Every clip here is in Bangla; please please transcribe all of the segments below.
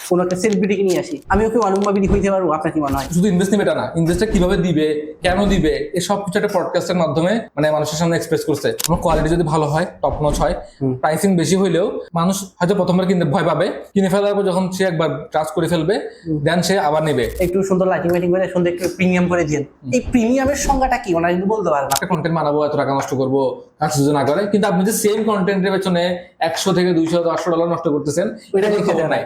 কোনো একটা সেলিব্রিটিকে নিয়ে আসি, আমিও কি ওয়ানুম্মা বিডি হইতে পারবো? আপনার কি মনে হয়? শুধু ইনভেস্ট নিবে এটা না, ইনভেস্টটা কিভাবে দিবে, কেন দিবে, এই সব কিছু একটা পডকাস্টের মাধ্যমে মানে মানুষের সামনে এক্সপ্রেস করছে। আমার কোয়ালিটি যদি ভালো হয়, টপ নচ হয়, প্রাইসিং বেশি হইলেও মানুষ হয়তো প্রথমবার কিনতে ভয় পাবে, কিনে ফেলার পর যখন সে একবার ট্রাস্ট করে ফেলবে দেন সে আবার নেবে। একটু সুন্দর লাইটিং মাইটিং করে সুন্দর একটু প্রিমিয়াম করে দিন। এই প্রিমিয়ামের সংজ্ঞাটা কি ওনারা কিন্তু বলতে পারবেন? একটা কন্টেন্ট বানাবো, এত টাকা নষ্ট করবো, কাজ সুযোগ না করে, কিন্তু আপনি যে সেম কন্টেন্টের পেছনে 100 থেকে 200 $500 নষ্ট করতেছেন, ওইটা এটা লিখে খবর দেন। নাই।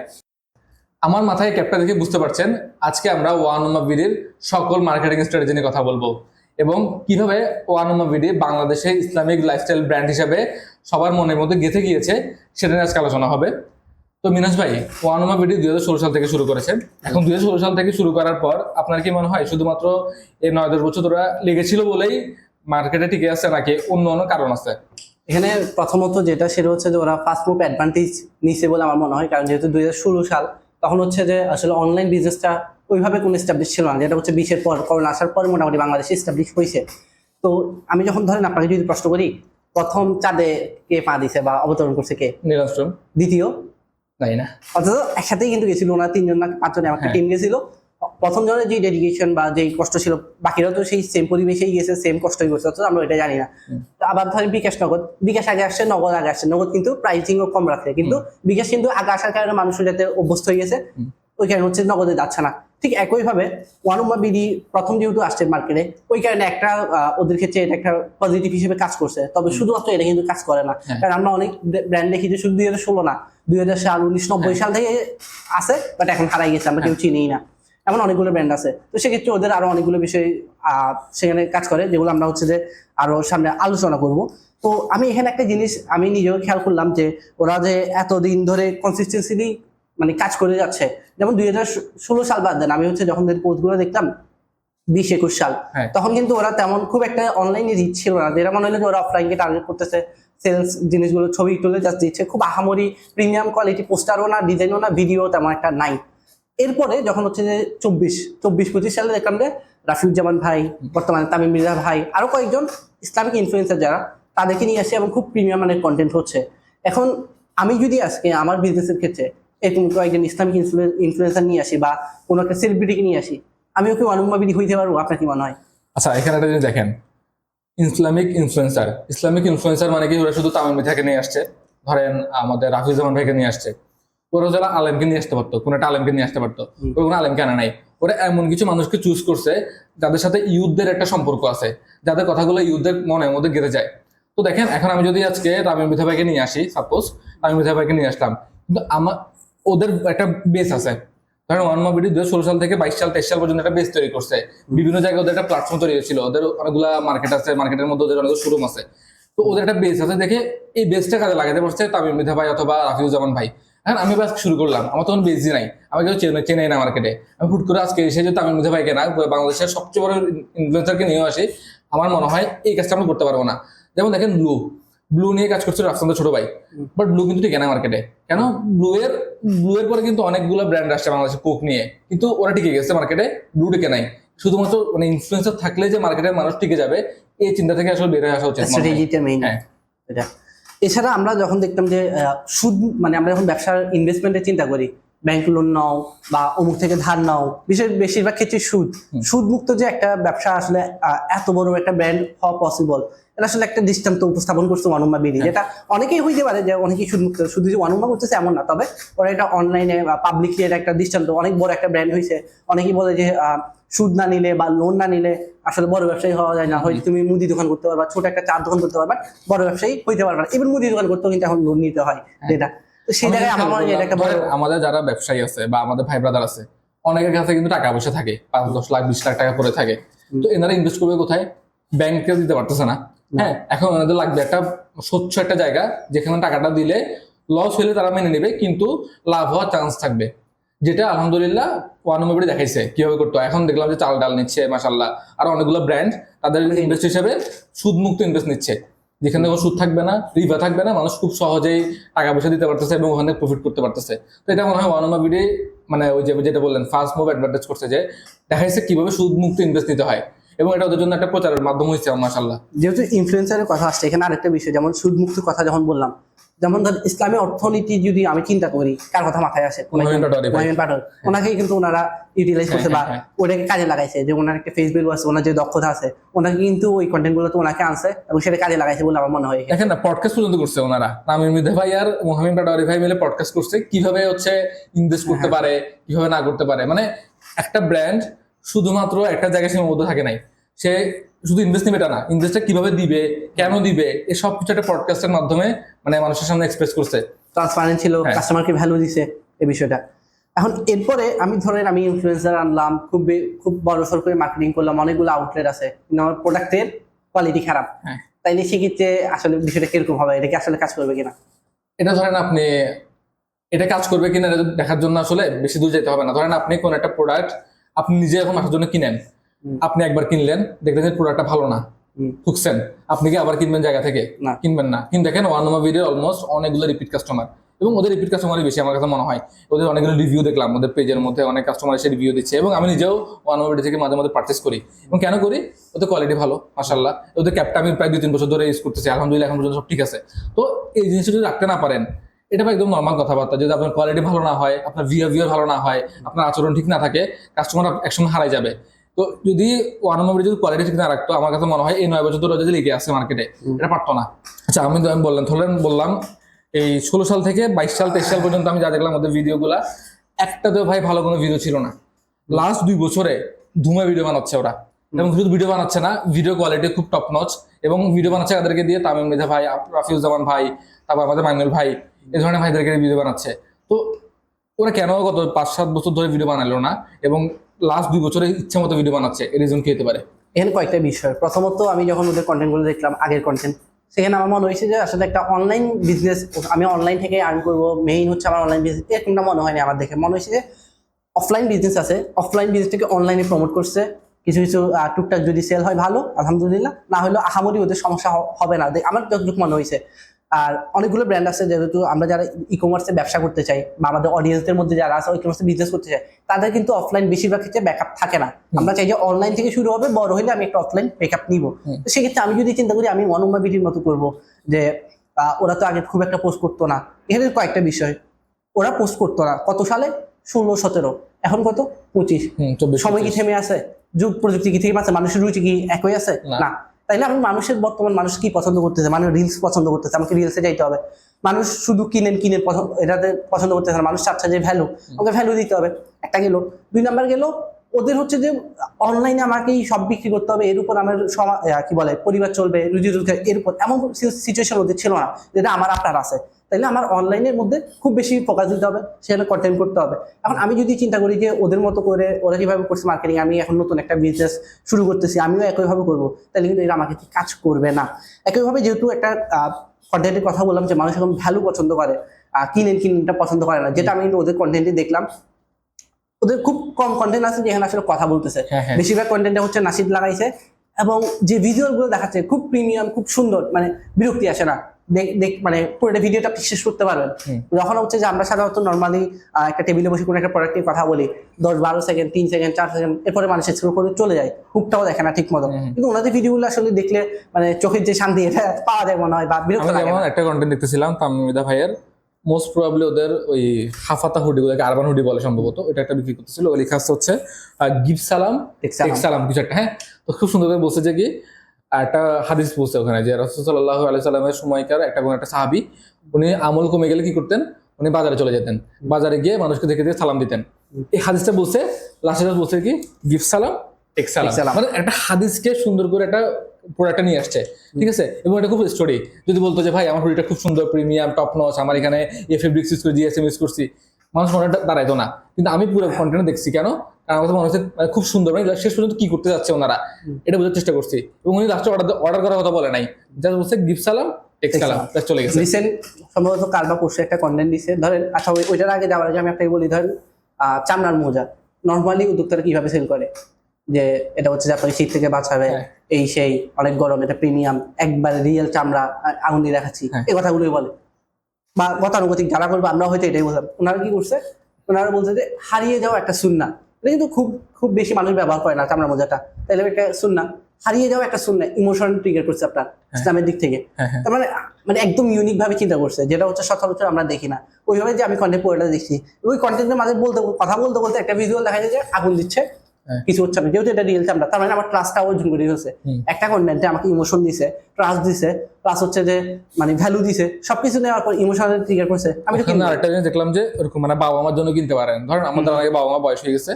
আমার মাথায় ক্যাপটা দেখে বুঝতে পারছেন আজকে আমরা ওয়ানুম্মা বিডির সকল মার্কেটিং স্ট্র্যাটেজি নিয়ে কথা বলবো এবং কিভাবে ওয়ানুম্মা বিডি বাংলাদেশে ইসলামিক লাইফস্টাইল ব্র্যান্ড হিসেবে সবার মনের মধ্যে গেঁথে গিয়েছে, সেটা নিয়ে আজকে আলোচনা হবে। তো মিনাজ ভাই, ওয়ানুম্মা বিডি 2016 সাল থেকে শুরু করেছেন। এখন 2016 সাল থেকে শুরু করার পর আপনার কি মনে হয় শুধুমাত্র এই 9-10 বছর ধরে লেগেছিল বলেই মার্কেটে টিকে আছে, নাকি অন্য অন্য কারণ আছে? এখানে প্রথমত যেটা সেটা হচ্ছে যে ওরা ফার্স্ট মুভ অ্যাডভান্টেজ নিছে বলে আমার মনে হয়। কারণ যেহেতু 2016 সাল, তখন হচ্ছে যে আসলে অনলাইন বিজনেসটা ওইভাবে কোনো এস্টাবলিশ ছিল না, যেটা হচ্ছে 20-এর পর, করোনা আসার পর মোটামুটি বাংলাদেশে এস্টাবলিশ হয়েছে। তো আমি যখন ধরেন আপনাকে যদি প্রশ্ন করি, প্রথম চাঁদে কে পা দিছে বা অবতরণ করছে কে? Neil Armstrong. দ্বিতীয়? তাই না? অথচ একসাথেই কিন্তু গেছিল, ওনার 3 জন না 5 জনে আমার টিম গেছিল। প্রথম জনের যে ডেডিকেশন বা যে কষ্ট ছিল, বাকিরাও তো সেই সেম পরিবেশেই গেছে, সেম কষ্টই করছে, অথচ আমরা এটা জানি না। তো আবার ধরেন বিকাশ নগদ, বিকাশ আগে আসছে, নগদ আগে আসছে। নগদ কিন্তু প্রাইসিংও কম রাখে, কিন্তু বিকাশ কিন্তু আগে আসার কারণে মানুষের যাতে অভ্যস্ত হয়ে গেছে, ওই কারণে হচ্ছে নগদে যাচ্ছে না। ঠিক একইভাবে ওয়ানুম্মা বিডি প্রথম যেহেতু আসছে মার্কেটে, ওই কারণে একটা ওদের ক্ষেত্রে এটা একটা পজিটিভ হিসেবে কাজ করছে। তবে শুধুমাত্র এটা কিন্তু কাজ করে না, কারণ আমরা অনেক ব্র্যান্ড দেখি যে শুধু 2016 না, 2000 সাল, 1990 সাল থেকে আছে, বাট এখন হারাই গেছে, আমরা কেউ চিনিই না। এমন অনেকগুলো ব্র্যান্ড আছে। তো সেক্ষেত্রে ওদের আরো অনেকগুলো বিষয় সেখানে কাজ করে, যেগুলো আমরা হচ্ছে যে আরো সামনে আলোচনা করব। তো আমি এখানে একটা জিনিস আমি নিজেও খেয়াল করলাম যে ওরা যে এতদিন ধরে কনসিস্টেন্সিলি মানে কাজ করে যাচ্ছে। যেমন 2016 সাল বাদ দেন, আমি হচ্ছে যখন পোস্টগুলো দেখতাম 20-21 সাল, তখন কিন্তু ওরা তেমন খুব একটা অনলাইনে রিচ ছিল না। যেটা মনে হলো যে ওরা অফলাইনকে টার্গেট করতেছে, সেলস জিনিসগুলো ছবি তুলে জাস্ট দিচ্ছে, খুব আহামরি প্রিমিয়াম কোয়ালিটি পোস্টারও না, ডিজাইনও না, ভিডিও তেমন একটা নাই। এরপরে যখন হচ্ছে যে 24-25 সালে দেখলাম যে রাফিউজ্জামান ভাই, বর্তমানে তামিম মির্জা ভাই, আরো কয়েকজন ইসলামিক ইনফ্লুয়েন্সার যারা, তাদেরকে নিয়ে আসে এবং খুব প্রিমিয়াম মানের কন্টেন্ট হচ্ছে। এখন আমি যদি আজকে আমার বিজনেসের ক্ষেত্রে এরকম কয়েকজন ইসলামিক ইনফ্লুয়েন্সার নিয়ে আসি বা কোনো একটা সেলিব্রিটিকে নিয়ে আসি, আমিও কি ওয়ানুম্মা বিডি হইতে পারবো? আপনার কি মনে হয়? আচ্ছা, এখানে একটা জিনিস দেখেন, ইসলামিক ইনফ্লুয়েন্সার মানে কি, ওরা শুধু তামিম মির্জাকে নিয়ে আসছে, ধরেন আমাদের রাফিউজ্জামান ভাইকে নিয়ে আসছে, ওরা যারা আলেমকে নিয়ে আসতে পারতো, কোন একটা আলেমকে নিয়ে আসতে পারতো, ওরা কোনো আলেমকে আনা নাই। ওরা এমন কিছু মানুষকে চুজ করছে যাদের সাথে ইউথদের একটা সম্পর্ক আছে, যাদের কথাগুলো ইউথদের মনের মধ্যে গেঁথে যায়। তো দেখেন, এখন আমি যদি আজকে তামিম মির্জা ভাইকে নিয়ে আসি, সাপোজ তামিম মির্জা ভাইকে নিয়ে আসলাম, কিন্তু আমার ওদের একটা বেস আছে। ধরেন ওয়ানুম্মা বিডি 2016 সাল থেকে 22 সাল 23 সাল পর্যন্ত একটা বেস তৈরি করছে। বিভিন্ন জায়গায় ওদের একটা প্ল্যাটফর্ম তৈরি হয়েছিল, ওদের অনেকগুলা মার্কেট আছে, মার্কেটের মধ্যে ওদের অনেক শোরুম আছে। তো ওদের একটা বেস আছে দেখে এই বেসটা কাজে লাগাতে পারছে তামিম মির্জা ভাই অথবা রাফিউজ্জামান ভাই। এখন আমি বাস শুরু করলাম, আমার তখন বেসই নাই, আমাকে কেউ চেনে না মার্কেটে। আমি হুট করে আজকে এসে যে তামিম মির্জা ভাইকে না, বাংলাদেশের সবচেয়ে বড় ইনফ্লুয়েন্সারকে নিয়েও আসি, আমার মনে হয় এই কাজটা আমরা করতে পারবো না। যেমন দেখেন ব্লু নিয়ে কাজ করছে রাফসানদের ছোট ভাই, বাট ব্লু কিন্তু টিকে না মার্কেটে। কেন? ব্লু এর পরে কিন্তু অনেকগুলো ব্র্যান্ড আসছে বাংলাদেশে কোক নিয়ে, কিন্তু ওরা টিকে গেছে মার্কেটে, ব্লু টিকে নাই। শুধুমাত্র মানে ইনফ্লুয়েন্সার থাকলে যে মার্কেটের মানুষ টিকে যাবে, এই চিন্তা থেকে আসলে বের হয়ে আসা উচিত। স্ট্র্যাটেজিটা মেইন এটা। এছাড়া আমরা যখন দেখতাম যে সুদ, মানে আমরা যখন ব্যবসার ইনভেস্টমেন্টের চিন্তা করি, ব্যাংক লোন নাও বা অমুক থেকে ধার নাও, বেশিরভাগ ক্ষেত্রে সুদ মুক্ত যে একটা ব্যবসা আসলে এত বড় একটা ব্র্যান্ড হওয়া পসিবল, এটা আসলে একটা দৃষ্টান্ত উপস্থাপন করছে ওয়ানুম্মা বিডি। যেটা অনেকেই হইতে পারে যে অনেকেই সুদ মুক্ত, শুধু যে ওয়ানুম্মা করতেছে এমন না, তবে ওরা এটা অনলাইনে বা পাবলিকলি এটা একটা দৃষ্টান্ত, অনেক বড় একটা ব্র্যান্ড হয়েছে। অনেকেই বলে যে সুদ না নিলে বা লোন না নিলে আসলে বড় ব্যবসায়ী হওয়া যায় না। হয়তো তুমি মুদি দোকান করতে পারবা, ছোট একটা চার দোকান করতে পারবা, বড় ব্যবসায়ী হইতে পারবা না। ইভেন মুদি দোকান করতেও কিন্তু এখন লোন নিতে হয়, যেটা তো সেই জায়গায় আমার মনে হয় এটা একটা বড়। আমাদের যারা ব্যবসায়ী আছে বা আমাদের ভাই ব্রাদার আছে, অনেকের কাছে কিন্তু টাকা পয়সা থাকে, 5-10 লাখ 20 লাখ টাকা করে থাকে। তো এনারা ইনভেস্ট করবে কোথায়? ব্যাংকে দিতে পারতেছে না। হ্যাঁ, এখন ওনাদের লাগবে একটা স্বচ্ছ একটা জায়গা, যেখানে টাকাটা দিলে লস হলে তারা মেনে নেবে, কিন্তু লাভ হওয়ার চান্স থাকবে। যেটা আলহামদুলিল্লাহ ওয়ানুম্মা বিডি দেখাইছে কিভাবে করতো। এখন দেখলাম যে চাল ডাল নিচ্ছে মাশাআল্লাহ, আর অনেকগুলো ব্র্যান্ড তাদের ইনভেস্ট হিসেবে সুদ মুক্ত ইনভেস্ট নিচ্ছে, যেখানে কোনো সুদ থাকবে না, রিবা থাকবে না, মানুষ খুব সহজেই টাকা পয়সা দিতে পারতেছে এবং ওখানে প্রফিট করতে পারতেছে। তো এটা মনে হয় ওয়ানুম্মা বিডি মানে ওই যে যেটা বললেন ফার্স্ট মুভ অ্যাডভান্টেজ করছে, যে দেখাইছে কিভাবে সুদ মুক্ত ইনভেস্ট নিতে হয়, এবং এটা ওদের জন্য একটা প্রচারের মাধ্যম হয়েছে মাশাআল্লাহ। যেহেতু ইনফ্লুয়েন্সারের কথা আসছে, এখানে আরেকটা বিষয়, যেমন সুদ মুক্ত কথা যখন বললাম, যেমন ধর ইসলামী অর্থনীতি যদি আমি চিন্তা করি, কার কথা মাথায় আসে? মহিউদ্দিন পাটোয়ারি ভাই। মহিউদ্দিন পাটোয়ারি। ওনাকেই কিন্তু ওনারা ইউটিলাইজ করছে বা হ্যাঁ। ওটাকে কাজে লাগাইছে, যে ওনার একটা ফেস ভ্যালু আছে, ওনার যে দক্ষতা আছে, ওনাকে কিন্তু ওই কন্টেন্ট গুলোতে ওনাকে আনছে এবং সেটা কাজে লাগাইছে বলে আমার মনে হয়। দেখেন না, পডকাস্ট পর্যন্ত করছে ওনারা, তামিম মৃধা ভাই আর মহিউদ্দিন পাটোয়ারি ভাই মিলে পডকাস্ট করছে কিভাবে হচ্ছে ইনভেস্ট করতে পারে, কিভাবে না করতে পারে। মানে একটা ব্র্যান্ড শুধুমাত্র একটা জায়গায় সীমাবদ্ধ থাকে নাই, সে শুধু ইনভেস্ট নিবে এটা না, ইনভেস্টটা কিভাবে দিবে, কেন দিবে, এই সব কিছু একটা পডকাস্টের মাধ্যমে মানে মানুষের সামনে এক্সপ্রেস করছে। ট্রান্সপারেন্ট ছিল, হ্যাঁ। কাস্টমারকে ভ্যালু দিছে এই বিষয়টা। এখন এরপরে আমি ধরেন আমি ইনফ্লুয়েন্সার আনলাম, খুব বড় সড় করে মার্কেটিং করলাম, অনেকগুলো আউটলেট আছে, কিন্তু আমার প্রোডাক্টের কোয়ালিটি খারাপ, হ্যাঁ। তাইলে সেক্ষেত্রে আসলে বিষয়টা কিরকম হবে? এটা কি আসলে কাজ করবে কিনা? এটা ধরেন আপনি এটা কাজ করবে কিনা এটা দেখার জন্য আসলে বেশি দূর যেতে হবে না। ধরেন আপনি কোন একটা প্রোডাক্ট আপনি নিজে এখন আসার জন্য কিনেন, আপনি একবার কিনলেন, দেখলেন যে প্রোডাক্টটা ভালো না, ঠুকছেন, আপনি কি আবার কিনবেন জায়গা থেকে? না। কিনবেন না। কিন্তু দেখেন ওয়ান নম্বর ভিডিও অলমোস্ট অনেকগুলো রিপিট কাস্টমার, এবং ওদের রিপিট কাস্টমারই বেশি আমার কাছে মনে হয়। ওদের অনেকগুলো রিভিউ দেখলাম, ওদের পেজের মধ্যে অনেক কাস্টমার এসে রিভিউ দিচ্ছে, এবং আমি নিজেও ওয়ান নম্বর ভিডিও থেকে মাঝে মাঝে পার্চেস করি। এবং কেন করি? ওদের কোয়ালিটি ভালো, মাশাআল্লাহ। ওদের ক্যাপটা আমি প্রায় 2-3 বছর ধরে ইউজ করতেছি, আলহামদুলিল্লাহ এখন পর্যন্ত সব ঠিক আছে। তো এই জিনিসটা যদি রাখতে না পারেন, এটা একদম নর্মাল কথাবার্তা। যদি আপনার কোয়ালিটি ভালো না হয়, আপনার বিহেভিয়ার ভালো না হয়, আপনার আচরণ ঠিক না থাকে, কাস্টমার একসময় হারাই যাবে। তো যদি ওয়ান নম্বরে যদি কোয়ালিটি ঠিক না রাখতো, আমার কাছে মনে হয় এই 9 বছর ধরে যদি লেগে আসছে মার্কেটে, এটা পারতো না। আচ্ছা, আমি বললাম এই 16 সাল থেকে 22 সাল 23 সাল পর্যন্ত আমি যা দেখলাম ওদের ভিডিওগুলা, একটাতেও ভাই ভালো কোনো ভিডিও ছিল না। লাস্ট 2 বছরে ধুমা ভিডিও বানাচ্ছে ওরা, এবং শুধু ভিডিও বানাচ্ছে না, ভিডিও কোয়ালিটি খুব টপ নচ, এবং ভিডিও বানাচ্ছে তাদেরকে দিয়ে তামিম মৃধা ভাই, রাফিউজ্জামান ভাই, তারপর আমাদের মাইনুল ভাই, এই ধরনের ভাইদেরকে ভিডিও বানাচ্ছে। তো ওরা কেন গত 5-7 বছর ধরে ভিডিও বানালো না, এবং লাস্ট 2 বছরে ইচ্ছা মতো ভিডিও বানাচ্ছে? এর রিজন কি হতে পারে? এখানে কয়েকটা বিষয়। প্রথমত আমি যখন ওদের কন্টেন্ট গুলো দেখলাম, আগের কন্টেন্ট, সেখানে আমার মনে হয়েছে যে আসলে একটা অনলাইন বিজনেস, আমি অনলাইন থেকে আর্ন করবো, মেইন হচ্ছে আমার অনলাইন বিজনেস, এরকমটা মনে হয়নি আমার দেখে। মনে হয়েছে যে অফলাইন বিজনেস আছে, অফলাইন বিজনেসটাকে অনলাইনে প্রমোট করছে। কিছু কিছু টুকটাক যদি সেল হয় ভালো, আলহামদুলিল্লাহ, না হলেও আহামরি ওদের সমস্যা হবে না, আমার যতটুকু মনে হয়েছে। আর অনেকগুলো ব্র্যান্ড আছে, যেহেতু আমরা যারা ই কমার্সে ব্যবসা করতে চাই বা আমাদের অডিয়েন্সদের মধ্যে যারা আছে ই কমার্সে বিজনেস করতে চাই, তাদের কিন্তু অফলাইন বেশিরভাগ ক্ষেত্রে ব্যাকআপ থাকে না। আমরা চাই যে অনলাইন থেকে শুরু হবে, বড় হলে আমি একটা অফলাইন ব্যাকআপ নিব। তো সেক্ষেত্রে আমি যদি চিন্তা করি আমি ওয়ানুম্মা বিটির মতো করবো, যে ওরা তো আগে খুব একটা পোস্ট করতো না, এখানে কয়েকটা বিষয়। ওরা পোস্ট করতো না কত সালে? 16-17, এখন কত? 25। 24, সময় কি থেমে আছে? যুগ প্রযুক্তি কি থেমে আছে? মানুষের রুচি কি একই আছে? না। তাইলে আমি মানুষের বর্তমান মানুষ কি পছন্দ করতেছে, মানুষ রিলস পছন্দ করতেছে, আমাকে রিলসে যাইতে হবে। মানুষ শুধু কিনেন এটাতে পছন্দ করতেছে না, মানুষ চাচ্ছে যে ভ্যালু, আমাকে ভ্যালু দিতে হবে। একটা গেল। 2 নাম্বার গেল, ওদের হচ্ছে যে অনলাইনে আমাকেই সব বিক্রি করতে হবে, এর উপর আমার কি বলে পরিবার চলবে, রুজি রোজগার, এর উপর এমন সিচুয়েশন ওদের ছিল না, যেটা আমার আপনার আছে। তাইলে আমার অনলাইনের মধ্যে খুব বেশি ফোকাস দিতে হবে, সেখানে কন্টেন্ট করতে হবে। এখন আমি যদি চিন্তা করি যে ওদের মতো করে ওরা কিভাবে করছে মার্কেটিং, আমি এখন নতুন একটা বিজনেস শুরু করতেছি, আমিও একইভাবে করবো, তাহলে কিন্তু এটা আমাকে কাজ করবে না। একইভাবে যেহেতু একটা কন্টেন্টের কথা বললাম যে মানুষ এখন ভ্যালু পছন্দ করে, কিনেনটা পছন্দ করে না, যেটা আমি ওদের কন্টেন্টে দেখলাম। ওদের খুব কম কন্টেন্ট আছে যেখানে আসলে কথা বলতেছে, বেশিরভাগ কন্টেন্টে হচ্ছে নাসিদ লাগাইছে, এবং যে ভিজুয়াল গুলো দেখাচ্ছে খুব প্রিমিয়াম, খুব সুন্দর, মানে বিরক্তি আসে না। মানে পুরোটা ভিডিওটা আপনি শেষ করতে পারবেন। যখন হচ্ছে যে আমরা সাধারণত নর্মালি একটা টেবিলে বসে কোনো একটা প্রোডাক্টের কথা বলি, 10-12 সেকেন্ড, 3 সেকেন্ড, 4 সেকেন্ড, এরপরে মানুষ স্ক্রল করে চলে যায়, হুকটাও দেখে না ঠিক মতো। কিন্তু ওনাদের ভিডিওগুলো আসলে দেখলে মানে চোখের যে শান্তি, এটা পাওয়া যায় মনে হয়, বা বিরক্ত লাগে না। একটা কন্টেন্ট দেখতেছিলাম তামিম মৃধা ভাইয়ের, মোস্ট প্রবাবলি ওদের ওই হাফাতা হুডি গুলোকে আরবান হুডি বলে সম্ভবত, এটা একটা বিক্রি করতেছিল। ওই লেখা হচ্ছে গিফট সালাম টেক সালাম কিছু একটা। হ্যাঁ, তো খুব সুন্দর করে বলছে যে কি একটা হাদিস বলছে ওখানে, যে রাসূল সাল্লাল্লাহু আলাইহি সাল্লামের সময়কার একটা সাহাবী, উনি আমল কমে গেলে কি করতেন? উনি বাজারে চলে যেতেন, বাজারে গিয়ে মানুষকে দেখে দেখে সালাম দিতেন। এই হাদিসটা বলছে, লাস্টে বলছে কি গিফট সালাম টেক সালাম, মানে একটা হাদিসকে সুন্দর করে একটা প্রোডাক্টটা নিয়ে আসছে, ঠিক আছে। এবং এটা খুব স্টোরি। যদি বলতো যে ভাই আমার হুডিটা খুব সুন্দর, প্রিমিয়াম, টপ নচ, আমার এখানে ফেব্রিক্স ইউজ করে, জিএসএম ইউজ করছি, মানুষ মনে দাঁড়াইতো না। কিন্তু আমি পুরো কন্টেন্ট দেখছি, কেন? কারণ আমার মনে হচ্ছে খুব সুন্দর, মানে শেষ পর্যন্ত কি করতে যাচ্ছে ওনারা, এটা বোঝার চেষ্টা করছি। এবং উনি লাস্টে অর্ডার করার কথা বলে নাই, জাস্ট বলছে গিফট সালাম টেক সালাম, চলে গেছে। রিসেন্ট সম্ভবত কারবা পরশু একটা কন্টেন্ট দিছে, ধরেন। আচ্ছা, ওইটার আগে যাওয়ার আগে আমি আপনাকে বলি, ধরেন চামড়ার মোজা নর্মালি উদ্যোক্তারা কিভাবে সেল করে, যে এটা হচ্ছে যে আপনাকে শীত থেকে বাঁচাবে, এই সেই, অনেক গরম, এটা প্রিমিয়াম, একবার রিয়েল চামড়া, আগুন দিয়ে দেখাচ্ছি, এই কথাগুলোই বলে। বা গতানুগতিক যারা করবে, আমরা হয়তো এটাই বললাম। ওনারা কি করছে? ওনারা বলছে যে হারিয়ে যাওয়া একটা সুন্নাহ, এটা কিন্তু খুব খুব বেশি মানুষ ব্যবহার করে না চামড়া মোজাটা, তাহলে এটা সুন্নাহ। হারিয়ে যাওয়া একটা সুন্নাহ ইমোশন ট্রিগার করছে আপনার ইসলামের দিক থেকে। তার মানে মানে একদম ইউনিক ভাবে চিন্তা করছে, যেটা হচ্ছে সচরাচর আমরা দেখি না। ওইভাবে যে আমি কন্টেন্ট পড়ে দেখছি, ওই কন্টেন্টের মাঝে কথা বলতে বলতে একটা ভিজুয়াল দেখা যায় যে আগুন দিচ্ছে, কিছু হচ্ছে না, যেহেতু এটা রিয়েল আমরা, তার মানে আমার ট্রাস্টটা অর্জন করে ফেলছে। একটা কন্টেন্টে আমাকে ইমোশন দিছে, ট্রাস্ট দিছে, প্লাস হচ্ছে যে মানে ভ্যালু দিছে, সবকিছু নেওয়ার পর ইমোশনাল ট্রিগার করছে। আমি আরেকটা জিনিস দেখলাম যে এরকম মানে বাবা মার জন্য কিনতে পারেন। ধরেন আমাদের অনেকে বাবা মা বয়স হয়ে গেছে,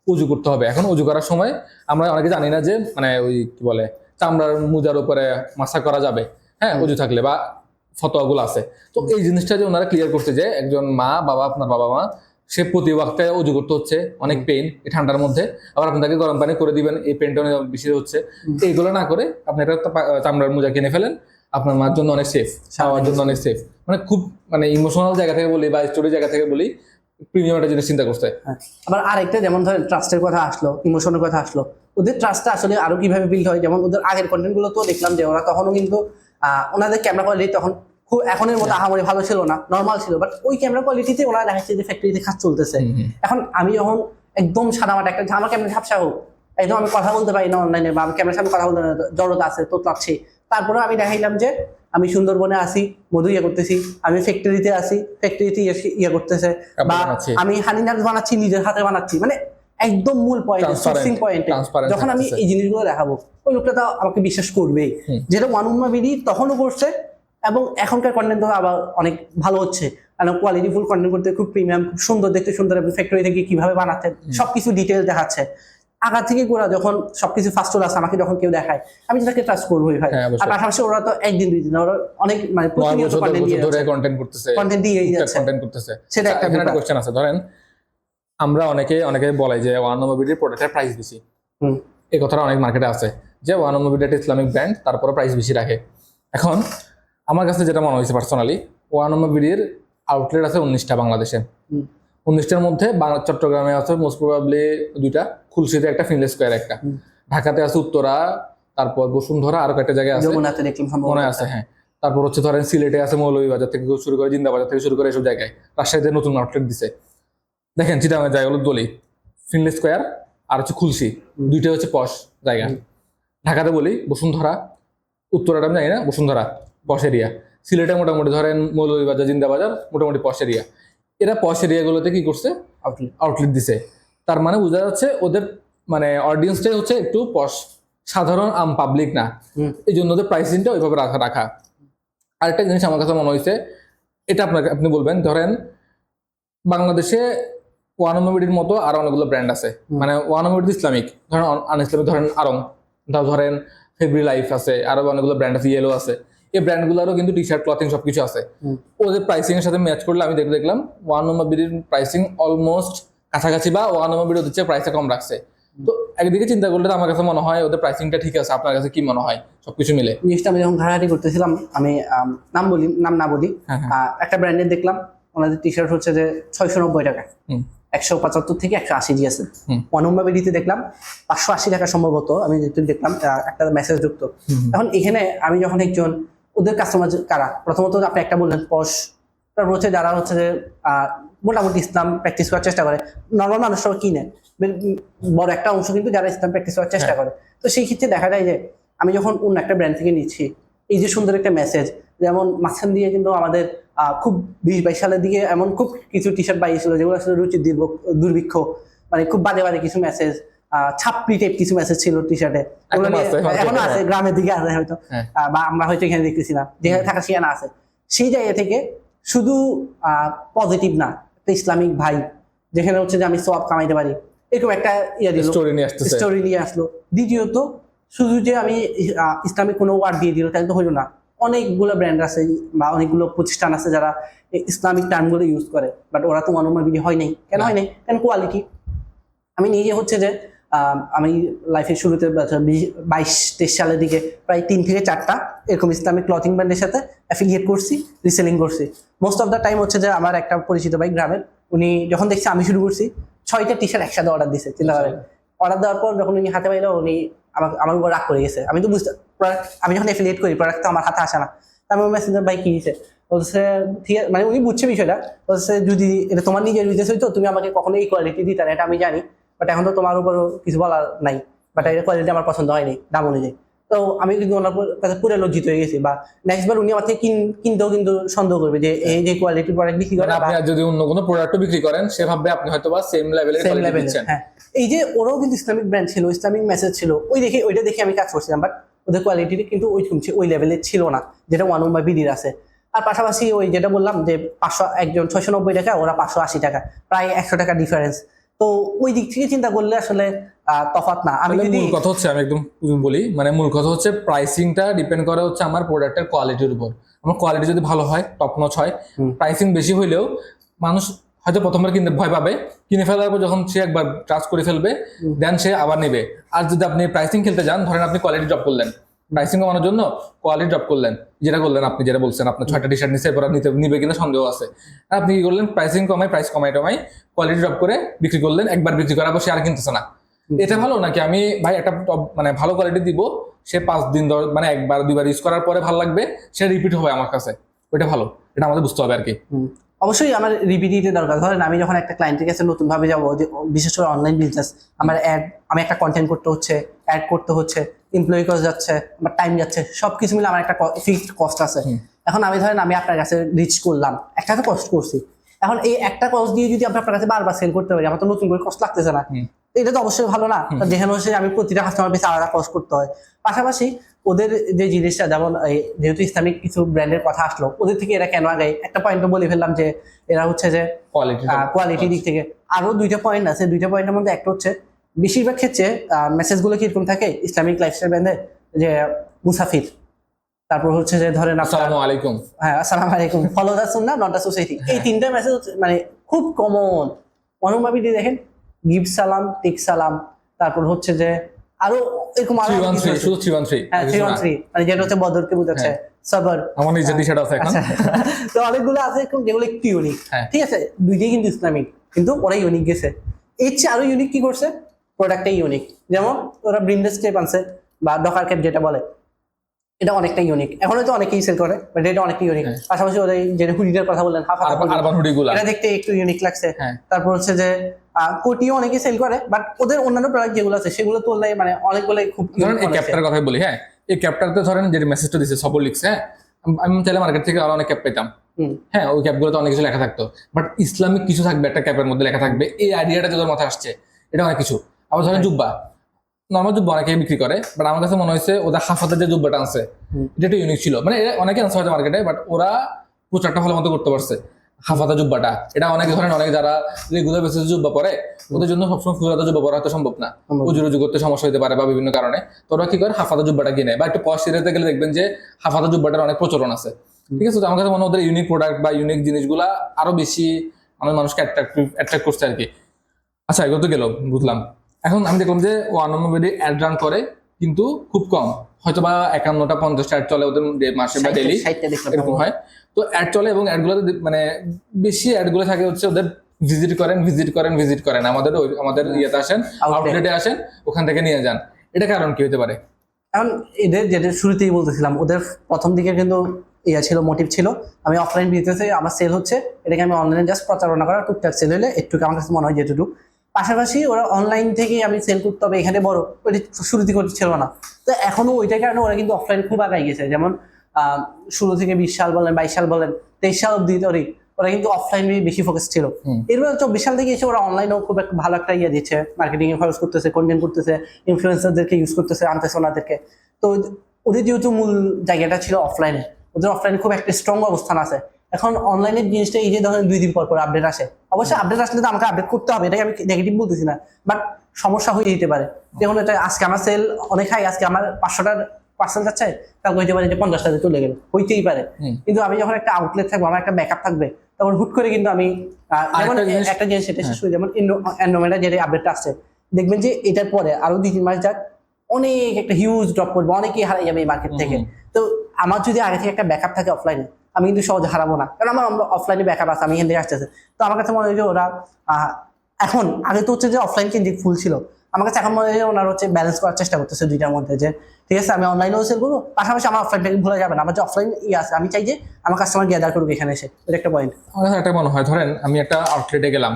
উজু করতে হবে, এখন উজু করার সময় আমরা অনেকে জানি না যে মানে ওই কি বলে চামড়ার মুজার উপরে মাসা করা যাবে, হ্যাঁ উজু থাকলে, বা ফতোয়াগুলো আছে। তো এই জিনিসটা যে ওনারা ক্লিয়ার করছে যে একজন মা বাবা, আপনার বাবা মা, সে প্রতি ওয়াক্তে উজু করতে হচ্ছে, অনেক পেইন এই ঠান্ডার মধ্যে, আবার আপনি তাকে গরম পানি করে দিবেন, এই পেইনটা অনেক বেশি হচ্ছে। এইগুলো না করে আপনি একটা চামড়ার মোজা কিনে ফেলেন, আপনার মার জন্য অনেক সেফ, আমার জন্য অনেক সেফ। মানে খুব মানে ইমোশনাল জায়গা থেকে বলি বা স্টোরি জায়গা থেকে বলি, প্রিমিয়াম একটা জিনিস চিন্তা করছে। আবার আরেকটা যেমন ধরেন ট্রাস্টের কথা আসলো, ইমোশনের কথা আসলো, ওদের ট্রাস্টটা আসলে আরো কিভাবে বিল্ড হয়, যেমন ওদের আগের কন্টেন্ট গুলো তো দেখলাম যে ওরা তখনও কিন্তু ওনাদের ক্যামেরা কোয়ালিটি তখন খুব এখনের মতো আহামরি ভালো ছিল না, নর্মাল ছিল, বাট ওই ক্যামেরা কোয়ালিটিতে ওনারা দেখাচ্ছে যে ফ্যাক্টরিতে কাজ চলতেছে। এখন আমি যখন একদম সাদামাটা একটা আমার ক্যামেরা ঝাপসা হোক, একদম আমি কথা বলতে পারি না অনলাইনে, বা আমি ক্যামেরার সামনে কথা বলতে পারি না, জড়তা আছে তো লাগছে, তারপরে আমি দেখাইলাম যে আমি সুন্দরবনে আসি, মধু ইয়ে করতেছি, আমি ফ্যাক্টরিতে আসি, ফ্যাক্টরিতে ইয়ে করতেছে, বা আমি হানি নাটস বানাচ্ছি, নিজের হাতে বানাচ্ছি, মানে একদম মূল পয়েন্ট, সোর্সিং পয়েন্টে যখন আমি এই জিনিসগুলো দেখাবো, ওই লোকটা তো আমাকে বিশ্বাস করবেই। যেটা ওয়ান উম্মাহ বিডি তখনও করছে, এবং এখনকার কন্টেন্ট তো আবার অনেক ভালো হচ্ছে, কারণ কোয়ালিটিফুল কন্টেন্ট করতে খুব প্রিমিয়াম, খুব সুন্দর, দেখতে সুন্দর, ফ্যাক্টরি থেকে কিভাবে বানাচ্ছে সবকিছু ডিটেল দেখাচ্ছে। আগা থেকে গোড়া যখন সবকিছু ফার্স্ট চলে আসে, আমাকে যখন কেউ দেখায় আমি তাকে ট্রাস্ট করবোই ভাই। আর পাশাপাশি ওরা তো একদিন দুই দিন, ওরা অনেক মানে প্রতিনিয়ত কন্টেন্ট করতেছে, সেটা একটা কোশ্চেন আছে। ধরেন আমরা অনেকে বলে যে ওয়ান উম্মাহ বিডির প্রোডাক্টের প্রাইস বেশি, এই কথাটা অনেক মার্কেটে আছে যে ওয়ান উম্মাহ বিডি একটা ইসলামিক ব্র্যান্ড, তারপরে প্রাইস বেশি রাখে। এখন আমার কাছে যেটা মনে হয়েছে পার্সোনালি, ওয়ান উম্মাহ বিডির আউটলেট আছে 19টা বাংলাদেশে, 19টার মধ্যে চট্টগ্রামে আছে মোস্ট প্রবাবলি 2টা, খুলশীতে একটা, ফিনলে স্কোয়ার একটা, ঢাকাতে আছে উত্তরা, তারপর বসুন্ধরা, আরো কয়েকটা জায়গায় আছে মনে আছে, হ্যাঁ। তারপর হচ্ছে ধরেন সিলেটে আছে মৌলভীবাজার থেকে শুরু করে, জিন্দাবাজার থেকে শুরু করে এসব জায়গায়, রাজশাহীতে নতুন আউটলেট দিছে। দেখেন চিটাগাং জায়গা হলো দলি, ফিনলে স্কোয়ার আর হচ্ছে খুলশী, 2টা হচ্ছে পশ জায়গা। ঢাকাতে বলি বসুন্ধরা, উত্তরাটা আমি জানি না, বসুন্ধরা পশ এরিয়া। সিলেটে মোটামুটি ধরেন মৌলভীবাজার, জিন্দাবাজার মোটামুটি পশ এরিয়া। এরা পশ এরিয়াগুলোতে কি করছে, আউটলেট দিছে। তার মানে বোঝা যাচ্ছে ওদের মানে অডিয়েন্সটাই হচ্ছে একটু পশ, সাধারণ আম পাবলিক না, এই জন্য ওদের প্রাইসিংটা ওইভাবে রাখা। আরেকটা জিনিস আমার কাছে মনে হয়েছে, এটা আপনি বলবেন, ধরেন বাংলাদেশে ওয়ান উম্মাহ বিডির মতো আরো অনেকগুলো ব্র্যান্ড আছে, মানে ওয়ান উম্মাহ বিডি ইসলামিক, ধরেন আন ইসলামিক, ধরেন আরং, ধরেন ফেব্রি লাইফ আছে, আরো অনেকগুলো ব্র্যান্ড আছে, ইয়েলো আছে। এই ব্র্যান্ডগুলোরও কিন্তু টি শার্ট, ক্লথিং সবকিছু আছে। ওদের প্রাইসিং এর সাথে ম্যাচ করলে আমি দেখলাম ওয়ান উম্মাহ বিডির প্রাইসিং অলমোস্ট কাছাকাছি, বা ওয়ান উম্মাহ বিডি ওদের চেয়ে প্রাইসটা কম রাখছে। তো একদিকে চিন্তা করলে আমার কাছে মনে হয় ওদের প্রাইসিংটা ঠিক আছে। আপনার কাছে কি মনে হয় সবকিছু মিলে? জিনিসটা আমি যখন ঘাটাঘাটি করতেছিলাম, আমি নাম না বলি, একটা ব্র্যান্ডের দেখলাম, ওনাদের টি শার্ট হচ্ছে যে 690 টাকা, 175 থেকে 180 দিয়েছে। ওয়ান উম্মাহ বিডিতে দেখলাম 580 টাকা সম্ভবত, আমি দেখলাম একটা মেসেজ যুক্ত। এখন এখানে আমি যখন একজন ওদের কাস্টমার কারা, প্রথমত আপনি একটা বললেন পশ, তারপর হচ্ছে যারা হচ্ছে যে মোটামুটি ইসলাম প্র্যাকটিস করার চেষ্টা করে, নর্মাল মানুষরাও কিনে, বড় একটা অংশ কিন্তু যারা ইসলাম প্র্যাকটিস করার চেষ্টা করে। তো সেই ক্ষেত্রে দেখা যায় যে আমি যখন অন্য একটা ব্র্যান্ড থেকে নিচ্ছি, এই যে সুন্দর একটা মেসেজ, যেমন মাঝখান দিয়ে কিন্তু আমাদের খুব 20-22 সালের দিকে এমন খুব কিছু টি শার্ট বাইয়েছিল যেগুলো আসলে রুচির দুর্ভিক্ষ, মানে খুব বাজে বাজে কিছু মেসেজ, ছাপড়ি টাইপ কিছু মেসেজ ছিল টি শার্টে, এখনো আছে, গ্রামের দিকে আছে হয়তো, বা আমরা হয়তো এখানে দেখতেছি না, যেখানে থাকা সেখানে আছে। সেই জায়গা থেকে শুধু পজিটিভ না, একটা ইসলামিক ভাই, যেখানে হচ্ছে যে আমি সওয়াব কামাইতে পারি, এরকম একটা স্টোরি নিয়ে আসলো। দ্বিতীয়ত শুধু যে আমি ইসলামিক কোনো ওয়ার্ড দিয়ে দিল তাহলে তো হইলো না, অনেকগুলো ব্র্যান্ড আছে বা অনেকগুলো প্রতিষ্ঠান আছে যারা ইসলামিক টার্মগুলো ইউজ করে, বাট ওরা তো ওয়ান উম্মাহ বিডি হয় নাই। কেন হয় নাই? কারণ কোয়ালিটি। আমি নিজে হচ্ছে যে আমি লাইফের শুরুতে 22-23 সালের দিকে প্রায় 3 থেকে 4টা এরকম ইসলামিক ক্লথিং ব্র্যান্ডের সাথে অ্যাফিলিয়েট করছি, রিসেলিং করছি। মোস্ট অফ দ্য টাইম হচ্ছে যে আমার একটা পরিচিত ভাই গ্রামের, উনি যখন দেখছি আমি শুরু করছি 6টা টি শার্ট একসাথে অর্ডার দিচ্ছে, চিন্তা করেন। অর্ডার দেওয়ার পর যখন উনি হাতে পাইলো, উনি আমার উপর রাগ করে গেছে। আমি তো বুঝতে, আমি যখন অ্যাফিলিয়েট করি প্রোডাক্ট তো আমার হাতে আসে না, আমি মেসেঞ্জার ভাই কি দিচ্ছে বলছে, ঠিক আছে, মানে উনি বুঝছে বিষয়টা, বলছে যদি এটা তোমার নিজের বিজনেস হইতো তুমি আমাকে কখনো এই কোয়ালিটি দিতে না, এটা আমি জানি, বাট এখন তো তোমার উপর কিছু বলার নাই, বাট এর কোয়ালিটি আমার পছন্দ হয়নি দাম অনুযায়ী। তো আমি কিন্তু ওনার কাছে পুরো লজ্জিত হয়ে গেছি, বা নেক্সট বার উনি আমার থেকে কিনতেও কিন্তু সন্দেহ করবে যে এই যে কোয়ালিটির প্রোডাক্ট বিক্রি করে, মানে আপনি যদি অন্য কোনো প্রোডাক্টও বিক্রি করেন সে ভাববে আপনি হয়তো বা সেম লেভেলের সেম কোয়ালিটি লেভেলের। দিচ্ছেন। হ্যাঁ, এই যে ওরাও কিন্তু ইসলামিক ব্র্যান্ড ছিল, ইসলামিক মেসেজ ছিল, ওইটা দেখে আমি কাজ করছিলাম, বাট ওদের কোয়ালিটি কিন্তু ওই লেভেলের ছিল না যেটা ওয়ান বা বিডির আছে। আর পাশাপাশি ওই যেটা বললাম যে 500 একজন 690 টাকা, ওরা 580 টাকা, প্রায় 100 টাকা ডিফারেন্স। তো ওই দিক থেকে চিন্তা করলে আসলে তফাৎ না। আমি তাহলে যদি মূল কথা হচ্ছে, আমি একদম বলি, মানে মূল কথা হচ্ছে প্রাইসিংটা ডিপেন্ড করে হচ্ছে আমার প্রোডাক্টের কোয়ালিটির উপর। আমার কোয়ালিটি যদি ভালো হয়, টপ নচ হয়, প্রাইসিং বেশি হইলেও মানুষ হয়তো প্রথমবার কিনতে ভয় পাবে, কিনে ফেলার পর যখন সে একবার ট্রাস্ট করে ফেলবে দেন সে আবার নেবে। আর যদি আপনি প্রাইসিং খেলতে যান, ধরেন আপনি কোয়ালিটি ড্রপ করলেন, প্রাইসিং কমানোর জন্য কোয়ালিটি ড্রপ করলেন, যেটা করলেন আপনি, যেটা বলছেন আপনার 6টা টি শার্ট নিচে এরপর নিবে কিনা সন্দেহ আছে, আর আপনি কি করলেন, প্রাইসিং কমাই, প্রাইস কমাই কোয়ালিটি ড্রপ করে বিক্রি করলেন, একবার বিক্রি করার পর সে আর কিনতেছে না। এটা ভালো নাকি আমি ভাই একটা মানে ভালো কোয়ালিটি দিব, সে 5 দিন মানে একবার দুইবার ইউজ করার পরে ভালো লাগবে, সে রিপিট হবে আমার কাছে, ওইটা ভালো, এটা আমাদের বুঝতে হবে আর কি। অবশ্যই আমার রিপিটিতে দরকার। ধরেন আমি যখন একটা ক্লায়েন্টের কাছে নতুন ভাবে যাবো, বিশেষ করে অনলাইন বিজনেস, আমি একটা কন্টেন্ট করতে হচ্ছে, অ্যাড করতে হচ্ছে, এমপ্লয়ি কস্ট যাচ্ছে, আমার টাইম যাচ্ছে, সবকিছু মিলে আমার একটা ফিক্সড কস্ট আছে। এখন আমি ধরেন আমি আপনার কাছে রিচ করলাম, একটা তো কস্ট করছি, এখন এই একটা কস্ট দিয়ে যদি আমি আপনার কাছে বারবার সেল করতে পারি, আমার তো নতুন করে কস্ট লাগতেছে না, এটা তো অবশ্যই ভালো না। যেখানে হচ্ছে আমি প্রতিটা কাস্টমার বেশি আলাদা কস্ট করতে হয়। পাশাপাশি ওদের যে জিনিসটা, যেমন যেহেতু ইসলামিক কিছু ব্র্যান্ডের কথা আসলো, ওদের থেকে এরা কেন আগে একটা পয়েন্ট বলে ফেললাম যে এরা হচ্ছে যে কোয়ালিটি দিক থেকে। আরো 2টা পয়েন্ট আছে, 2টা পয়েন্টের মধ্যে একটা হচ্ছে বেশিরভাগ ক্ষেত্রে মেসেজগুলো কিরকম থাকে ইসলামিক লাইফস্টাইল ব্র্যান্ডে, যে মুসাফির, তারপর হচ্ছে যে ধরেন আসসালামু আলাইকুম, হ্যাঁ আসসালামু আলাইকুম, follow the Sunnah not the society, এই 3টা মেসেজ মানে খুব কমন। অনুমাবি দিয়ে দেখেন গিভ সালাম, টেক সালাম, তারপর হচ্ছে যে আরো এরকম আরো 313, শুধু 313, হ্যাঁ 313, মানে যেটা হচ্ছে বদরকে বোঝাচ্ছে, সবর। আমার নিজের টি-শার্ট আছে এখন। তো অনেকগুলো আছে যেগুলো একটু ইউনিক, ঠিক আছে, দুইটাই কিন্তু ইসলামিক, কিন্তু ওরা ইউনিক গেছে। এর চেয়ে আরো ইউনিক কি করছে, প্রোডাক্টটাই ইউনিক। যেমন ওরা ব্রিন্ডেস ক্যাপ আনছে, বা ডকার ক্যাপ যেটা বলে, এটা অনেকটা ইউনিক, এখন হয়তো অনেকেই সেল করে, বাট এটা অনেকটা ইউনিক। পাশাপাশি ওদের যে হুডিটার কথা বললেন, আরবান হুডিগুলো, এটা দেখতে একটু ইউনিক লাগছে। তারপর হচ্ছে যে কোটিও অনেকে সেল করে, বাট ওদের অন্যান্য প্রোডাক্ট যেগুলো আছে সেগুলো তুলনায় মানে অনেকগুলোই খুব। ধরেন এই ক্যাপটার কথাই বলি, হ্যাঁ এই ক্যাপটাতে ধরেন যে মেসেজটা দিচ্ছে সবর লিখছে, হ্যাঁ আমি চাইলে মার্কেট থেকে আরো অনেক ক্যাপ পেতাম, হ্যাঁ ওই ক্যাপগুলোতে অনেক কিছু লেখা থাকতো, বাট ইসলামিক কিছু থাকবে একটা ক্যাপের মধ্যে লেখা থাকবে, এই আইডিয়াটা যাদের মাথায় আসছে এটা অনেক কিছু। আবার ধরেন জুব্বা, নর্মাল জুব্বা অনেকেই বিক্রি করে, বাট আমার কাছে মনে হয়েছে ওদের হাফাতের যে জুব্বাটা আছে এটা একটু ইউনিক ছিল, মানে অনেকে আনছে হয়তো মার্কেটে, বাট ওরা প্রচারটা ভালো মতো করতে পারছে। হাফাতা জুব্বাটা এটা অনেকে ধরেন অনেকে যারা রেগুলার বেসিসে জুব্বা পরে, ওদের জন্য সবসময় ফুলাতা জুব্বা পরা হয়তো সম্ভব না, উজু করতে সমস্যা হতে পারে বা বিভিন্ন কারণে, তো ওরা কি করে হাফাতা জুব্বাটা কিনে, বা একটু পশ এরিয়াতে গেলে দেখবেন যে হাফাতা জুব্বাটার অনেক প্রচলন আছে। ঠিক আছে, তো আমার কাছে মনে হয় ওদের ইউনিক প্রোডাক্ট বা ইউনিক জিনিসগুলা আরো বেশি আমাদের মানুষকে অ্যাট্রাক্ট করছে আর কি। আচ্ছা এগুলো তো গেল বুঝলাম। এখন আমি দেখলাম যে ও আনন্দবাদী অ্যাড রান করে, কিন্তু খুব কম, হয়তো বা 51টা 50টা অ্যাড চলে ওদের মাসে বা ডেইলি এরকম হয়। তো অ্যাড চলে এবং অ্যাডগুলো মানে বেশি অ্যাডগুলো থাকে হচ্ছে ওদের ভিজিট করেন আমাদের ইয়েতে আসেন, আউটলেটে আসেন, ওখান থেকে নিয়ে যান, এটা কারণ কি হতে পারে? এখন এদের যেটা শুরুতেই বলতেছিলাম, ওদের প্রথম দিকে কিন্তু ছিল, মোটিভ ছিল আমি অফলাইন বিজনেসে আমার সেল হচ্ছে, এটাকে আমি অনলাইনে জাস্ট প্রচারণা করা, টুকটাক সেল হলে একটু আমার কাছে মনে হয় যেটুকু। পাশাপাশি ওরা অনলাইন থেকেই আমি সেল করতে হবে এখানে বড়, ওইটা শুরুতে ছিল না। তো এখনো ওইটার কারণে ওরা কিন্তু অফলাইন খুব আগাই গেছে। যেমন 16 থেকে 20 সাল বলেন, 22 সাল বলেন, 23 সাল অব্দি ওরা কিন্তু অফলাইনে বেশি ফোকাস ছিল। এরপর 24 সাল থেকে এসে ওরা অনলাইনেও খুব একটা ভালো একটা ইয়ে দিচ্ছে, মার্কেটিং এ খরচ করতেছে, কন্টেন্ট করতেছে, ইনফ্লুয়েন্সারদেরকে ইউজ করতেছে, আনতেছে ওনাদেরকে। তো ওদের যেহেতু মূল জায়গাটা ছিল অফলাইনে, ওদের অফলাইনে খুব একটা স্ট্রং অবস্থান আছে। এখন অনলাইনের জিনিসটা এই যে ধরেন 2 দিন পর আপডেট আসে, অবশ্যই আপডেট আসলে তো আমাকে আপডেট করতে হবে, এটাকে আমি নেগেটিভ বলতেছি না, বাট সমস্যা হয়ে যেতে পারে। যেমন এটা আজকে আমার সেল অনেক হাই, আজকে আমার 500টার পার্সেন্ট যাচ্ছে, কালকে হইতে পারে যে 50টাতে চলে গেল, হইতেই পারে। কিন্তু আমি যখন একটা আউটলেট থাকবো, আমার একটা ব্যাকআপ থাকবে, তখন হুট করে কিন্তু আমি যেমন একটা জিনিস সেটা শেষ হয়ে, যেমন অ্যান্ড্রোমেডা যে আপডেটটা আসছে, দেখবেন যে এটার পরে আরো 2-3 মাস যাক অনেক একটা হিউজ ড্রপ করবে, অনেকেই হারাই যাবে এই মার্কেট থেকে। তো আমার যদি আগে থেকে একটা ব্যাকআপ থাকে অফলাইনে, আমি কিন্তু সহজে হারাবো না, কারণ আমার অফলাইনে ব্যাকআপ আছে, আমি এখান থেকে আসতেছে। তো আমার কাছে মনে হয় যে ওরা এখন, আগে তো হচ্ছে যে অফলাইন কেন্দ্রিক ফুল ছিল, আমার কাছে এখন মনে হয় যে ওনারা হচ্ছে ব্যালেন্স করার চেষ্টা করতেছে দুইটার মধ্যে, যে ঠিক আছে আমি অনলাইনেও সেল করবো, পাশাপাশি আমার অফলাইনটাকে ভুলে যাবে না, আমার যে অফলাইন আছে, আমি চাই যে আমার কাস্টমার গ্যাদার করুক এখানে এসে, এটা একটা পয়েন্ট। আমার কাছে একটা মনে হয়, ধরেন আমি একটা আউটলেটে গেলাম,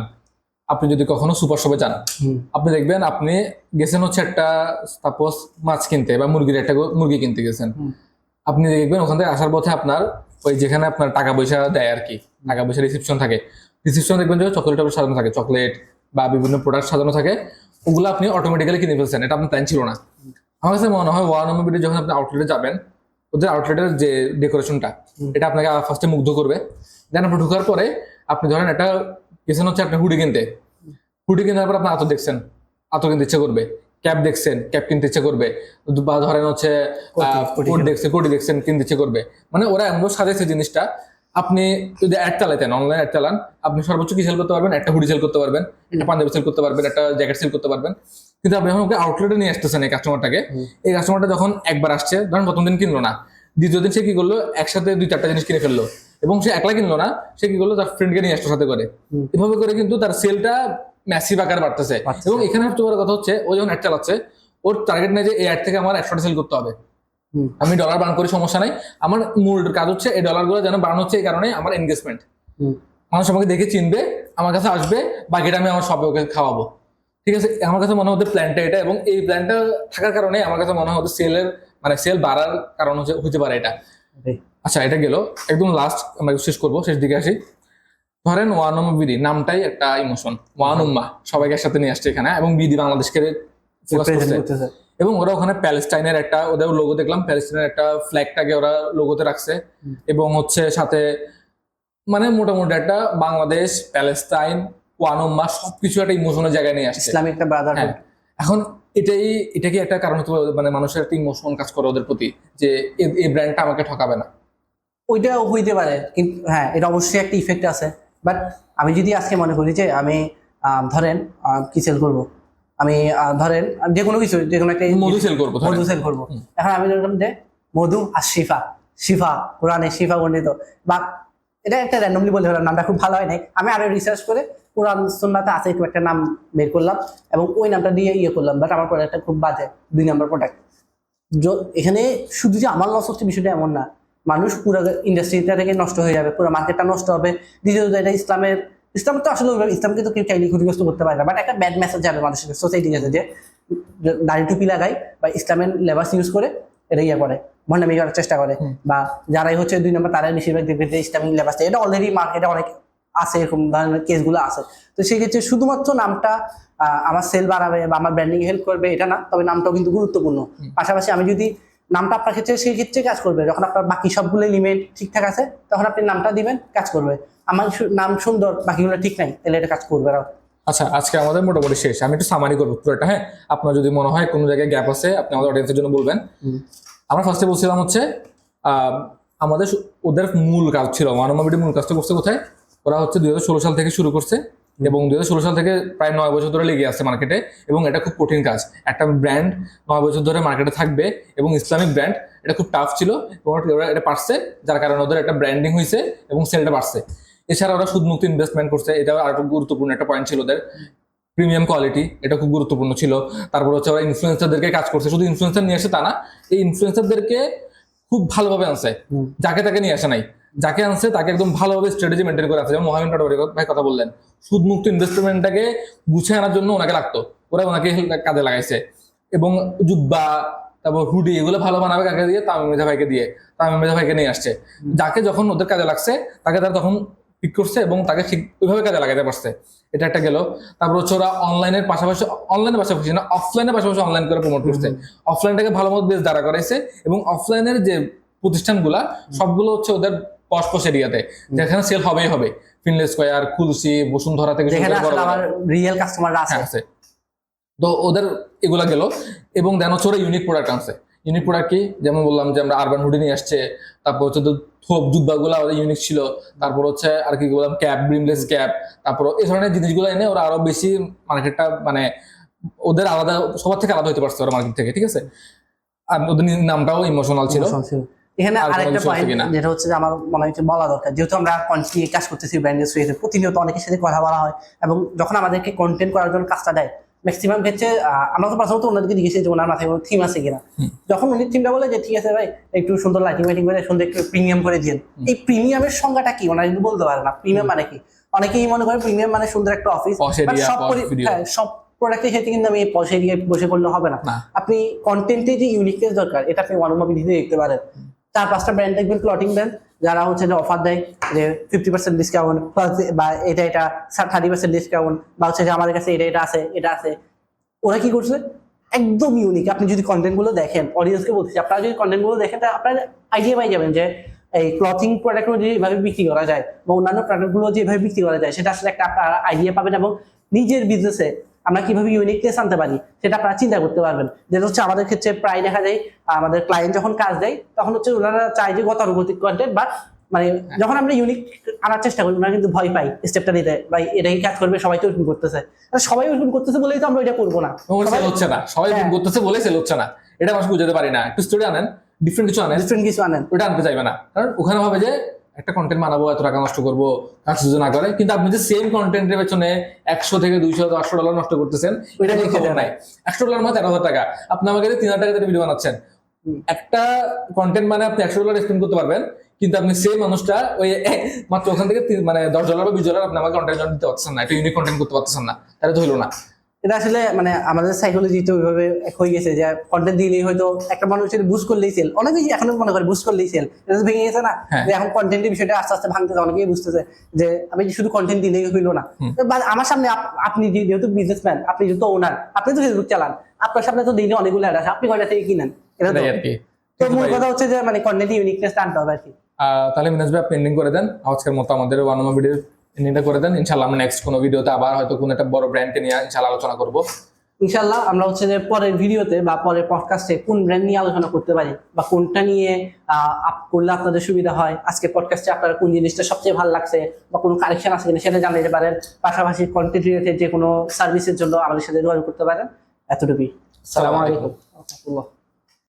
আপনি যদি কখনো সুপার শপে যান, আপনি দেখবেন আপনি গেছেন হচ্ছে একটা সাপোজ মাছ কিনতে বা মুরগির একটা মুরগি কিনতে গেছেন, আপনি দেখবেন ওখান থেকে আসার পথে আপনার ওই যেখানে আপনার টাকা পয়সা দেয় আর কি, টাকা পয়সা রিসিপশন থাকে, রিসিপশন দেখবেন যে চকলেট সাজানো থাকে, চকলেট বা বিভিন্ন প্রোডাক্ট সাজানো থাকে, ওগুলো আপনি অটোমেটিক্যালি কিনে ফেলছেন, এটা আপনার প্ল্যান ছিল না। আমার কাছে মনে হয় ওয়ান নম্বর যখন আপনি আউটলেটে যাবেন, ওদের আউটলেটের যে ডেকোরেশনটা এটা আপনাকে ফার্স্টে মুগ্ধ করবে। দেন আপনি ঢোকার পরে আপনি ধরেন একটা গেছেন হচ্ছে আপনি হুডি কিনতে, হুডি কেনার পর আপনি আতর দেখছেন, আতর কিনতে ইচ্ছে করবে, ক্যাপ দেখছেন, ক্যাপ কিনতে ইচ্ছে করবে, বা ধরেন হচ্ছে কোট দেখছেন, কোটি দেখছেন, কিনতে ইচ্ছে করবে। মানে ওরা এমন সাজাইছে জিনিসটা, আপনি যদি অ্যাড চালাতেন, অনলাইন অ্যাড চালান, আপনি সর্বোচ্চ কি সেল করতে পারবেন, একটা হুডি সেল করতে পারবেন, একটা পাঞ্জাবি সেল করতে পারবেন, একটা জ্যাকেট সেল করতে পারবেন। কিন্তু আপনি যখন ওকে আউটলেটে নিয়ে আসতেছেন এই কাস্টমারটাকে, এই কাস্টমারটা যখন একবার আসছে, ধরেন প্রথম দিন কিনলো না, দ্বিতীয় দিন সে কি করলো, একসাথে 2-4টা জিনিস কিনে ফেললো, এবং সে একলা কিনলো না, সে কি করলো তার ফ্রেন্ডকে নিয়ে আসতো সাথে করে। এভাবে করে কিন্তু তার সেলটা ম্যাসিভ আকার বাড়তেছে। এবং এখানে সবচেয়ে বড় কথা হচ্ছে, ও যখন অ্যাড চালাচ্ছে, ওর টার্গেট নেই যে এই অ্যাড থেকে আমার 100টা সেল করতে হবে, আমি ডলার বার্ন করি সমস্যা নাই, আমার মূল কাজ হচ্ছে এই ডলারগুলো যেন বার্ন হচ্ছে, এই কারণে আমার এনগেজমেন্ট, মানুষ আমাকে দেখে চিনবে, আমার কাছে আসবে, বাকিটা আমি আমার সবে ওকে খাওয়াবো। ঠিক আছে, আমার কাছে মনে হতে প্ল্যানটা এটা, এবং এই প্ল্যানটা থাকার কারণে আমার কাছে মনে হতো সেলের মানে সেল বাড়ার কারণ হতে পারে এটা। আচ্ছা, এটা গেল একদম লাস্ট, আমরা শেষ করবো, শেষ দিকে আসি। ধরেন ওয়ান উম্মা বিডি নামটাই একটা ইমোশন, ওয়ান উম্মা সবাইকে একসাথে নিয়ে আসছে এখানে, এবং বিডি বাংলাদেশকে ফোকাস করছে। এবং ওরা ওখানে প্যালেস্টাইনের একটা ওদের লোগো দেখলাম, প্যালেস্টাইনের একটা ফ্ল্যাগটাকে ওরা লোগোতে রাখছে, এবং হচ্ছে সাথে মানে মোটামুটি একটা বাংলাদেশ, প্যালেস্টাইন, ওয়ান উম্মা সবকিছু একটা ইমোশনের জায়গায় নিয়ে আসছে, ইসলামিক একটা ব্রাদারহুড। এখন এটা কি একটা কারণ হতে পারে, মানে মানুষের একটা ইমোশন কাজ করে ওদের প্রতি, যে এই ব্র্যান্ডটা আমাকে ঠকাবে না? ওইটাও হইতে পারে, কিন্তু হ্যাঁ, এটা অবশ্যই একটা ইফেক্ট আছে। বাট আমি যদি আজকে মনে করি যে আমি ধরেন কি সেল করবো, আমি ধরেন যে কোনো কিছু, যে কোনো একটা মধু সেল করবো, মধু সেল করবো। এখন আমি ধরলাম যে মধু আর শিফা, শিফা কোরআনে শিফা বর্ণিত, বা এটা একটা র্যান্ডমলি বলে হলাম, নামটা খুব ভালো হয় নাই, আমি আরো রিসার্চ করে কোরআন সুন্নাতে আছে খুব একটা নাম বের করলাম, এবং ওই নামটা দিয়ে ইয়ে করলাম, বাট আমার প্রোডাক্টটা খুব বাজে, 2 নম্বর প্রোডাক্ট। এখানে শুধু যে আমার লস হচ্ছে বিষয়টা এমন না, মানুষ পুরো ইন্ডাস্ট্রিটা থেকে নষ্ট হয়ে যাবে, পুরো মার্কেটটা নষ্ট হবে। দ্বিতীয়ত এটা ইসলাম তো আসলে ইসলামকে তো কেউ চাইলে ক্ষতিগ্রস্ত করতে পারে না, বাট একটা ব্যাড মেসেজ যাবে মানুষের সোসাইটির কাছে, যে দাড়ি টুপি লাগায় বা ইসলামের লেবাস ইউজ করে এটা ইয়ে করে, ভণ্ডামি করার চেষ্টা করে, বা যারাই হচ্ছে 2 নম্বর তারাই বেশিরভাগ দেখবে যে ইসলামিক লেবাস, এটা অলরেডি মার্কেটে অনেক আছে, এরকম ধরনের কেসগুলো আছে। তো সেক্ষেত্রে শুধুমাত্র নামটা আমার সেল বাড়াবে বা আমার ব্র্যান্ডিং হেল্প করবে এটা না, তবে নামটাও কিন্তু গুরুত্বপূর্ণ। পাশাপাশি আমি যদি নামটা আপনার ক্ষেত্রে সেই ক্ষেত্রে কাজ করবে, যখন আপনার বাকি সবগুলো লিমিট ঠিকঠাক আছে তখন আপনি নামটা দিবেন, কাজ করবে। আমার নাম সুন্দর, বাকিগুলো ঠিক নাই, তাহলে এটা কাজ করবে না। আচ্ছা, আজকে আমাদের মোটামুটি শেষ, আমি একটু সামারি করবো পুরোটা। হ্যাঁ, আপনার যদি মনে হয় কোনো জায়গায় গ্যাপ আছে, আপনি আমাদের অডিয়েন্সের জন্য বলবেন। আমরা ফার্স্টে বলছিলাম হচ্ছে আমাদের ওদের মূল কাজ ছিল, ওয়ান উম্মা বিডির মূল কাজটা করছে কোথায়, ওরা হচ্ছে 2016 সাল থেকে শুরু করছে, এবং 2016 সাল থেকে প্রায় 9 বছর ধরে লেগে আছে মার্কেটে, এবং এটা খুব কঠিন কাজ। একটা ব্র্যান্ড 9 বছর ধরে মার্কেটে থাকবে, এবং ইসলামিক ব্র্যান্ড, এটা খুব টাফ ছিল, এবং ওরা এটা পারছে, যার কারণে ওদের একটা ব্র্যান্ডিং হয়েছে এবং সেলটা বাড়ছে। এছাড়া ওরা সুদমুক্ত ইনভেস্টমেন্ট করছে, এটা আর গুরুত্বপূর্ণ একটা পয়েন্ট ছিল ওদের। প্রিমিয়াম কোয়ালিটি, এটা খুব গুরুত্বপূর্ণ ছিল। তারপর হচ্ছে ওরা ইনফ্লুয়েন্সারদেরকে কাজ করছে, শুধু ইনফ্লুয়েন্সার নিয়ে আসে তা না, এই ইনফ্লুয়েন্সারদেরকে খুব ভালোভাবে আনছে, যাকে তাকে নিয়ে আসে নাই, যাকে আনছে তাকে একদম ভালোভাবে স্ট্র্যাটেজি মেনটেন করে আছে। যেমন মোহাম্মদ পাটোয়ারি ভাই কথা বললেন, সুদমুক্ত ইনভেস্টমেন্টটাকে গুছিয়ে আনার জন্য ওনাকে লাগতো, ওরা ওনাকে কাজে লাগাইছে। এবং জুব্বা, তারপর হুডি, এগুলো ভালো বানাবে কাকে দিয়ে, তামিম মৃধা ভাইকে দিয়ে, তামিম মৃধা ভাইকে নিয়ে আসছে, যাকে যখন ওদের কাজে লাগছে তাকে তারা তখন পিক করছে, এবং তাকে ঠিক ওইভাবে কাজে লাগাতে পারছে। এটা একটা গেল। তারপর হচ্ছে ওরা অনলাইনের পাশাপাশি না, অফলাইনের পাশাপাশি অনলাইন করে প্রমোট করছে, অফলাইনটাকে ভালো মতো বেশ দাঁড়া করাইছে, এবং অফলাইনের যে প্রতিষ্ঠানগুলা সবগুলো হচ্ছে ওদের পশ এরিয়াতে, যেখানে সেল হবেই হবে, ফিনলে স্কয়ার, খুলসি, বসুন্ধরা থেকে আমার রিয়েল কাস্টমাররা আছে। তো ওদের এগুলা গেল। এবং দেন হচ্ছে ওরা ইউনিক প্রোডাক্ট আনছে। ইউনিক প্রোডাক্ট কি, যেমন বললাম যে আমরা আরবান হুডি নিয়ে আসছে, তারপর হচ্ছে থোপ জুব্বাগুলা ওদের ইউনিক ছিল, তারপর হচ্ছে আর কি বললাম ক্যাপ, ব্রিমলেস ক্যাপ, তারপর এই ধরনের জিনিসগুলো এনে ওরা আরো বেশি মার্কেটটা মানে ওদের আলাদা, সবার থেকে আলাদা হতে পারছে ওরা মার্কেট থেকে। ঠিক আছে, আর ওদের নামটাও ইমোশনাল ছিল। এখানে আরেকটা পয়েন্ট যেটা হচ্ছে যে আমার মনে হয় বলা দরকার, যেহেতু আমরা কন্টিনিউ কাজ করতেছি ব্র্যান্ডের থ্রুতে, প্রতিনিয়ত অনেকের সাথে কথা বলা হয়, এবং যখন আমাদেরকে কন্টেন্ট করার জন্য কাজটা দেয়, ম্যাক্সিমাম ক্ষেত্রে আমরা তো প্রথমত ওনাদেরকে জিজ্ঞেস যে ওনার মাথায় কোনো থিম আছে কিনা। যখন উনি থিমটা বলে যে ঠিক আছে ভাই, একটু সুন্দর লাইটিং করে সুন্দর একটু প্রিমিয়াম করে দিন, এই প্রিমিয়ামের সংজ্ঞাটা কি ওনারা কিন্তু বলতে পারে না, প্রিমিয়াম মানে কি। অনেকেই মনে করে প্রিমিয়াম মানে সুন্দর একটা office, Posh area, posh video। সব প্রোডাক্টের ক্ষেত্রে কিন্তু আমি পয়সা দিয়ে বসে করলে হবে না। না। আপনি কন্টেন্টে যে ইউনিকনেস দরকার এটা আপনি ওয়ান ভিডিওতে দেখতে পারেন। 4-5টা ব্র্যান্ড দেখবেন, ক্লথিং ব্র্যান্ড, যারা হচ্ছে যে অফার দেয় যে 50% ডিসকাউন্ট বা এটা 30% ডিসকাউন্ট, বা হচ্ছে যে আমাদের কাছে এটা আছে। ওরা কি করছে একদম ইউনিক। আপনি যদি কন্টেন্ট গুলো দেখেন, অডিয়েন্সকে বলছি, আপনারা যদি কন্টেন্ট গুলো দেখেন তা আপনার আইডিয়া পাই যাবেন যে এই ক্লথিং প্রোডাক্ট গুলো যেভাবে বিক্রি করা যায় বা অন্যান্য প্রোডাক্ট গুলো যেভাবে বিক্রি করা যায় সেটা আসলে একটা আপনারা আইডিয়া পাবেন, এবং নিজের বিজনেসে আমরা কিভাবে ইউনিকনেস আনতে পারি সেটা আপনারা চিন্তা করতে পারবেন। যেটা হচ্ছে আমাদের ক্ষেত্রে প্রায় দেখা যায় আমাদের ক্লায়েন্ট যখন কাজ দেয় তখন হচ্ছে ওনারা চায় যে গতানুগতিক কন্টেন্ট, বা মানে যখন আমরা ইউনিক আনার চেষ্টা করি ওনারা কিন্তু ভয় পাই স্টেপটা নিতে, ভাই এটাই কাজ করবে, সবাই তো ওরকম করতেছে, সবাই ওরকম করতেছে বলেই তো আমরা ওইটা করবো না। সেল হচ্ছে না, সবাই হ্যাঁ। করতেছে বলে সেল হচ্ছে না, এটা মানুষ বুঝতে পারি না। একটু স্টোরি আনেন, ডিফারেন্ট কিছু আনেন, ডিফারেন্ট কিছু আনেন, ওটা আনতে চাইবে না, কারণ ওখানে ভাবে যে একটা কন্টেন্ট বানাবো, এত টাকা নষ্ট করবো, কাজ সুযোগ না করে। কিন্তু আপনি যে সেম কন্টেন্টের পেছনে 100 থেকে 200 100 ডলার নষ্ট করতেছেন, ওইটা দেখে খবর নাই। 100 ডলার মানে 13,000 টাকা, আপনি আমাকে 3,000 টাকা ভিডিও বানাচ্ছেন। একটা কন্টেন্ট মানে আপনি 100 ডলার স্পেন্ড করতে পারবেন, কিন্তু আপনি সেই মানুষটা ওই মাত্র ওখান থেকে মানে 10 ডলার বা 20 ডলার আপনি আমাকে কন্টেন্ট দিতে পারছেন না, একটা ইউনিক কন্টেন্ট করতে পারতেছেন না, তাহলে তো হইলো না। এটা আসলে মানে আমাদের সাইকোলজিতে ওইভাবে হয়ে গেছে যে কন্টেন্ট দিলেই হয়তো একটা মানুষের বুস্ট করলেই সেল, অনেকেই এখনো মনে করে বুস্ট করলেই সেল, এটা তো ভেঙে গেছে না। হ্যাঁ। যে এখন কন্টেন্টের বিষয়টা আস্তে আস্তে ভাঙতেছে, অনেকেই বুঝতেছে যে আমি শুধু কন্টেন্ট দিলেই হইলো না। বা আমার সামনে আপনি যেহেতু বিজনেসম্যান, আপনি যেহেতু ওনার, আপনি তো ফেসবুক চালান, আপনার সামনে তো দিনে অনেকগুলো অ্যাড আছে, আপনি কয়টা থেকে কিনেন? এটা তো এটাই আর কি। তো মূল কথা হচ্ছে যে মানে কন্টেন্ট ইউনিকনেস আনতে হবে আর কি। তাহলে মিনাজ ভাই আপনি এন্ডিং করে দেন আজকের মতো, আমাদের ওয়ান নম্বর ভিডিও এন্ডিংটা করে দেন। ইনশাআল্লাহ আমরা নেক্সট কোনো ভিডিওতে আবার হয়তো কোনো একটা বড় ব্র্যান্ডকে নিয়ে ইনশাআল্লাহ আলোচনা করবো। ইনশাল্লাহ আমরা হচ্ছে যে পরের ভিডিওতে বা পরের পডকাস্টে কোন ব্র্যান্ড নিয়ে আলোচনা করতে পারি বা কোনটা নিয়ে আপ করলে আপনাদের সুবিধা হয়, আজকে পডকাস্টে আপনার কোন জিনিসটা সবচেয়ে ভালো লাগছে বা কোনো কালেকশন আছে কিনা সেটা জানাতে পারেন। পাশাপাশি কন্টেন্ট রিলেটেড যে কোনো সার্ভিসের জন্য আমাদের সাথে যোগাযোগ করতে পারেন। এতটুকুই। আসসালামু আলাইকুম।